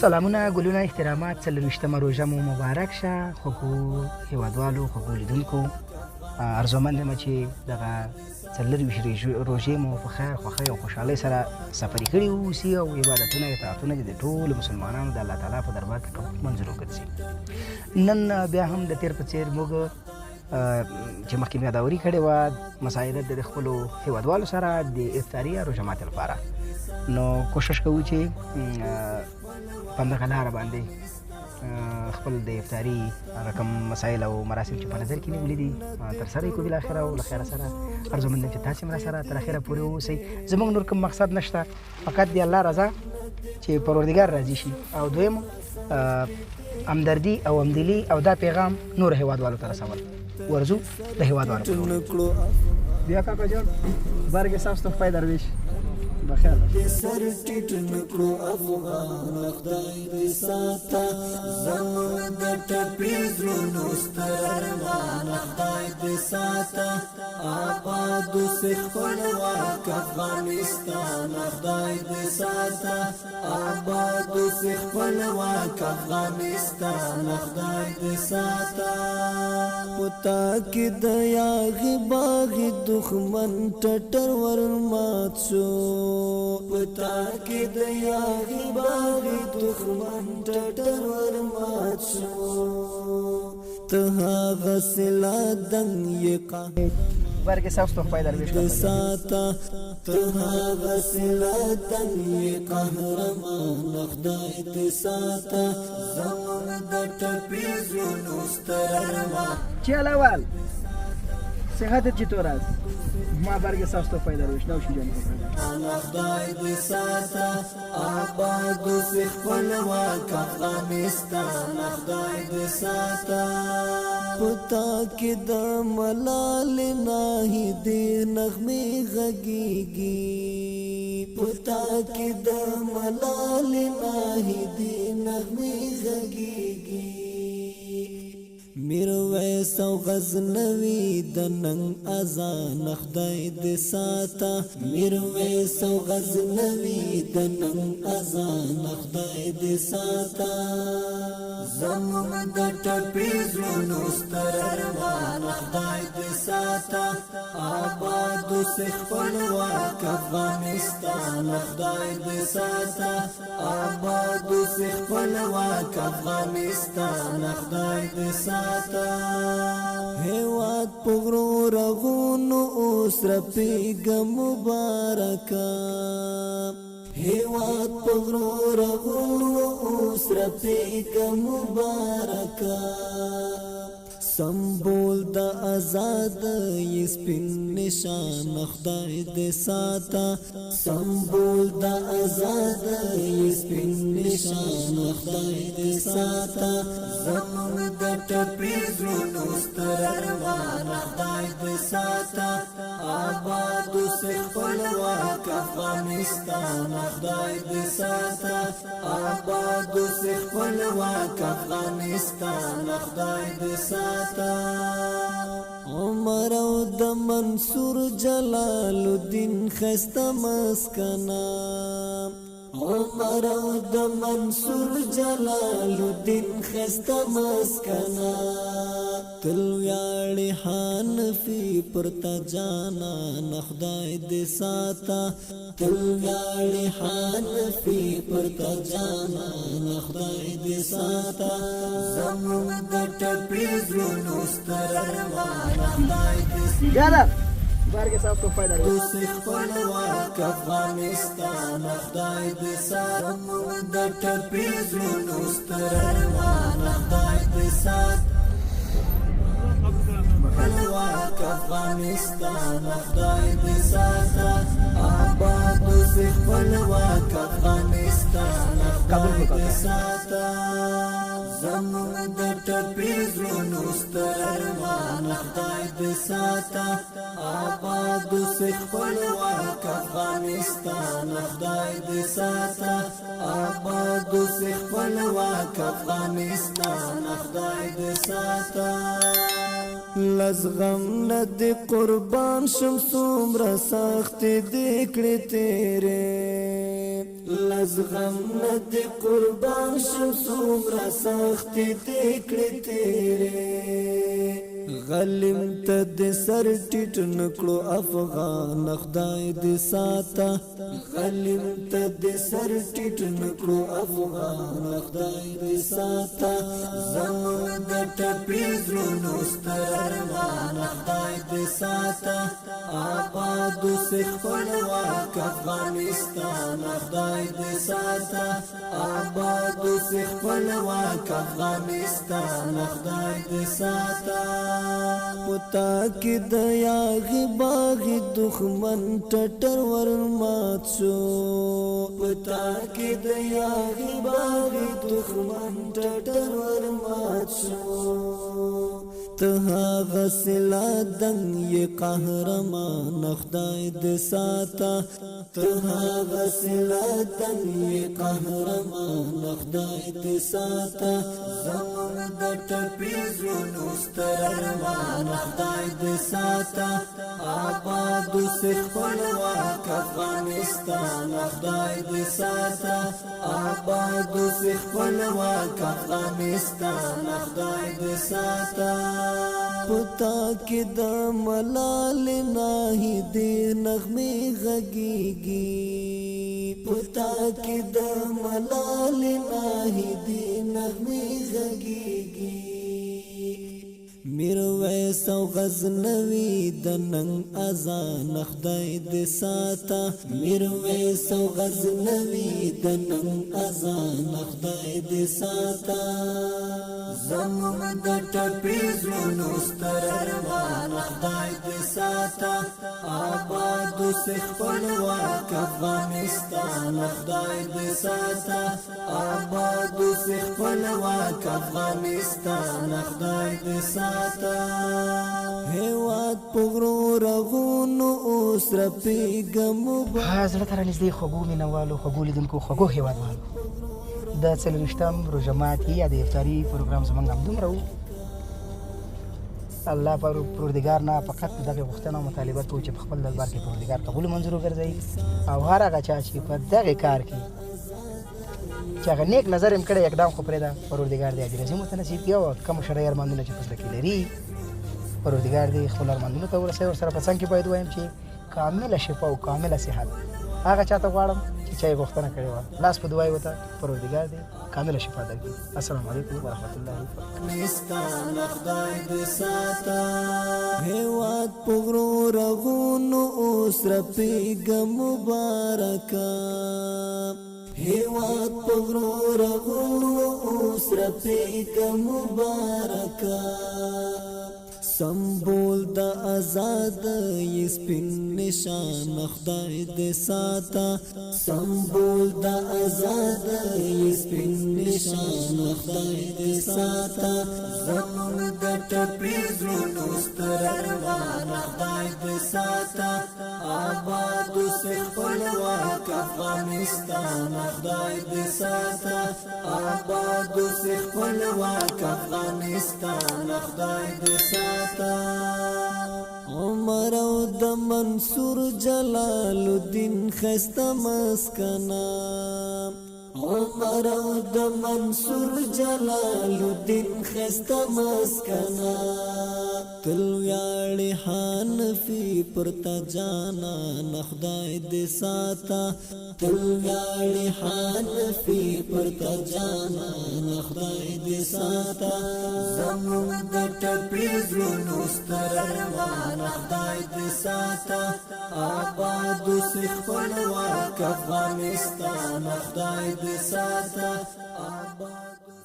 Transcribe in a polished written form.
سلامونه ګلونه احترامات 40مه روژه مو مبارک شه. خوږو هیوادوالو خوږو لیدونکو ارزومند یم چې دغه 40 روژې مو په خیر خوښۍ او خوشحالۍ سره سفري کړي واوسي او عبادتونه اطاعتونه د ټولو مسلمانانو د الله تعالی په دربار کې قبول منظور وګرځي. نن بیا هم د تیر په څیر موږ چې مخکې مې یاداوري کړې وه مساعدت د خپلو هیوادوالو سره د افطاري یا روژه ماتي لپاره، نو کوشش کوو چې په همدغه لاره باندې خپل د افطاري هغه کوم مسایل او مراسم چې په نظر کې نیولي دي ترسره یې کړو بالاخره، او له خیره سره ارزومند یم چې تاسې هم راسره تر اخره پورې واوسئ. زموږ نور کوم مقصد نشته، فقط د الله رضا چې پروردګار راضي شي، او دویم همدردي او همدلي او دا پیغام نور هیوادوالو ته رسول. ورځو د هیوادوالو بیا کاکا جان برګې ستاسو ته خدای درویش بخیر سر ټیټ نکړو افغان خدای دې ساته زموږ د ټپې زړونو ستر ارمان خدای دې ساته آباد اوسې خپلواک افغانستان خدای دې ساته آباد اوسې خپلواک افغانستان خدای دې ساته پتا کې د یاغي باغي دښمن ټټر ورمات شو پتا کې د یاغي باغي دښمن ټټر ورمات شو ته هغه سلا دنګ یې قاهد برګې ستاسو ته خدای درویش ساته ته هغه سلا دنګ یې قهرمان خدای دې ساته زموږ د ټپې زړونو ستر ارمان چلوال صحت چطور است؟ ما برگ ساز تو فایده روش نوشی جان خدای دې ساته آباد اوسې خپلواک افغانستان خدای دې ساته پتا کې د ملالې ناهیدې نغمې غږیږي پتا کې د ملالې ناهیدې نغمې غږیږي میرویس او غزنوي د ننګ اذان خدای دې ساته میرویس او غزنوي د ننګ اذان خدای دې ساته زموږ د ټپې زړونو ستر ارمان خدای دې ساته آباد اوسې خپلواک افغانستان خدای دې ساته آباد اوسې خپلواک افغانستان خدای دې ساته هیواد پغرو رغونو اوس رپیگا مبارکا هیواد پغرو رغونو اوس رپیگا مبارکا سمبول د آزاد ی سپین نشان خدای دې ساته سمبول د آزاد ی سپین نشان خدای دې ساته زموږ د ټپې زړونو ستر ارمان خدای دې ساته آباد اوسې خپلواک افغانستان خدای دې ساته آباد اوسې خپلواک افغانستان خدای دې ساته عمر او د منصور جلال الدین خسته مسکنا عمر او د منصور جلال الدین خسته مسکنا تل ویاړي حنفي پرتا جانا خدای دې ساته تل ویاړي حنفي پرتا جانا خدای دې ساته زموږ د ټپې زړونو ستر ارمان خدای دې یالا برګې ستاسو ته فایده لري اوسې خپلواک افغانستان خدای دې ساته زموږ د ټپې زړونو ستر ارمان خدای دې ساته خپلواک افغانستان خدای دې ساته آباد اوسې خپلواک افغانستان خدای دې ساته زموږ د ټپې زړونو ستر ارمان خدای دې ساته آباد اوسې خپلواک افغانستان خدای دې ساته آباد اوسې خپلواک افغانستان خدای دې ساته لزغم ند قربان شم څومره سخت دې کړې تیرې دزغم ندی قربان شم سومرا سختی دیکڑی تیرے غلیم تد سر ټیټ نکړو افغان خدای دې ساته غلیم تد سر ټیټ نکړو افغان خدای دې ساته زمون د ټپې زړونو ستر ارمان خدای دې ساته آباد اوسې خپلواک افغانستان خدای دې ساته آباد اوسې خپلواک افغانستان خدای دې ساته پتا کې د یاغي باغي دښمن ټټر ورمات شو پتا کې د یاغي باغي دښمن ټټر ورمات شو ته غسلا دنګ یې قهرمان خدای دې ساته ته غسلا دنګ یې قهرمان خدای دې ساته زمون د ټپې زړونو ستر ارمان خدای دې ساته آباد اوسې خپلواک افغانستان خدای دې ساته آباد اوسې خپلواک افغانستان خدای دې ساته پتا کې د ملال ناهي دې نغمه غږیږي پتا کې د ملال ناهي دې نغمه غږیږي میرویس او غزنوی د نن اذان خدای دې ساته میرویس او غزنوی د نن اذان خدای دې ساته زمون د ټپې زړونو ستر ارمان خدای دې ساته آباد اوسې خپلواک افغانستان خدای دې ساته آباد اوسې خپلواک افغانستان خدای دې ساته هیواد پغرو رغونو اوس رپیږم زړه ته رانږدې خوږو مینهوالو خوږو لیدونکو خوږو هیوادوالو د 24م روژه ماتي یا د افطاري پروګرام زموږ همدومره و الله پروردګار نه فقط دغه غوښتنه او مطالبه کوو چې په خپل دربار کې پروردګار قبول منظور وګرځوي او هر هغه چا چې په دغه کار کې چې هغه نیک نظر هم کړی اقدام خو پرېږده پروردګار دې اجر عظیم ورته نصیب کړي او کوم شرعي ارمانونه چې په زړه کې لري پروردګار دې خپل ارمانونو ته ورسوي. ورسره په څنګ کې باید ووایم چې کامله شفا او کامله صحت هغه چاته غواړم چې چا یې غوښتنه کړې وه لاس په دعا یې ورته پروردګار دې کامله شفا درکړي. السلام علیکم ورحمت الله وبرکاته. هیواد پغرو رغونو اوس رپیږم مبارکه هیواد پغرو رغونو اوس رپیږم مبارکه سمبول د آزاد یې سپین نشان خدای دې ساته سمبول د آزاد یې سپین نشان خدای دې ساته زمون د ټپې زړونو ستر ارمان خدای دې ساته آباد اوسې خپلواک افغانستان خدای دې ساته آباد اوسې خپلواک افغانستان خدای دې ساته عمر او د منصور جلال الدین خسته مسکنا عمر او د منصور جلال الدین خسته مسکنا تل ویاړي حنفي پرتا جانا خدای دې ساته تل ویاړي حنفي پرتا جانا خدای دې ساته زمون د ټپې زړونو ستر ارمان خدای دې ساته آباد اوسې خپلواک افغانستان خدای دې ساته آباد